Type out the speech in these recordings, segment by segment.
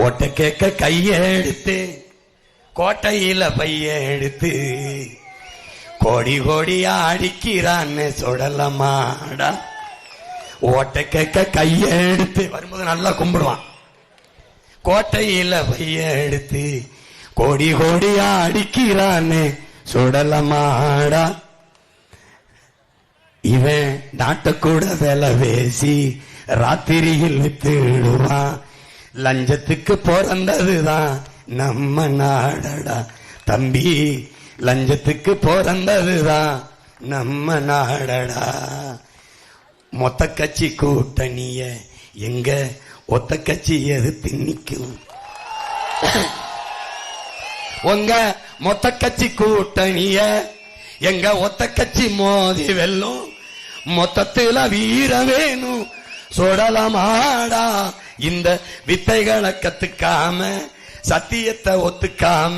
ஓட்ட கேட்க கைய எடுத்து கோட்டையில பைய எடுத்து கோடி கோடியா அடிக்கிறான்னு சொல்லமாடா. ஓட்ட கேட்க கைய எடுத்து வரும்போது நல்லா கும்பிடுவான். கோட்டையில பைய எடுத்து கோடி கோடியா அடிக்கிறான்னு சுடலமாடா. இவன் நாட்டக்கூட வேலை பேசி ராத்திரியில் வித்துடுவான். லஞ்சத்துக்கு பிறந்ததுதான் நம்ம நாடடா தம்பி, லஞ்சத்துக்கு பிறந்ததுதான் நம்ம நாடடா. மொத்த கட்சி கூட்டணிய எங்க ஒத்த கட்சி எதிர்த்து நிற்கும். உங்க மொத்த கட்சி கூட்டணிய எங்க ஒத்த கட்சி மோதி வெல்லும். மொத்தத்துல வீர வேணும் சொடலமாடா. இந்த வித்தைகளை கத்துக்காம சத்தியத்தை ஒத்துக்காம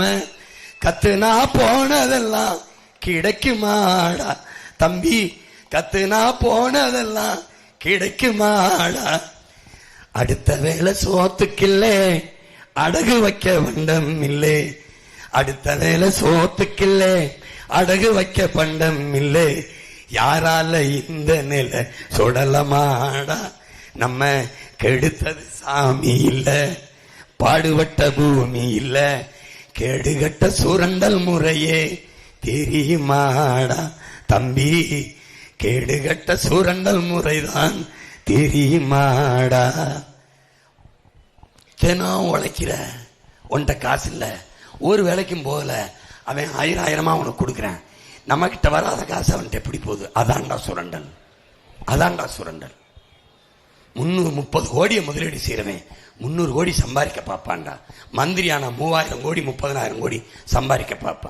கத்துனா போனதெல்லாம் கிடைக்குமாடா தம்பி, கத்துனா போனதெல்லாம் கிடைக்குமாடா. அடுத்த வேளை சோத்துக்கில்லே அடகு வைக்க வண்டம் இல்லை. அடுத்த வேளை சோத்துக்கில்லே அடகு வைக்க பண்டம் இல்லை. யாரால இந்த நிலை சுடலமாடா. நம்ம கெடுத்தது சாமி இல்ல, பாடுபட்ட பூமி இல்ல, கேடுகட்ட சுரண்டல் முறையே தெரியுமாடா தம்பி, கேடுகட்ட சுரண்டல் முறைதான் தெரியுமாடா. தினம் உழைக்கிற உன்கிட்ட காசு இல்ல, ஒரு வேலைக்கும் போகல, அவன் ஆயிரமா உனக்கு கொடுக்குறேன், நம்ம கிட்ட வராத காசு அவன்கிட்ட எப்படி போகுது? அதான்டா சுரண்டல், அதான்டா சுரண்டல். 330 கோடியை முதலீடு செய்யறவன் 300 கோடி சம்பாதிக்க பார்ப்பான்டா. மந்திரியான 3000 கோடி 30,000 கோடி சம்பாதிக்க பார்ப்பான்.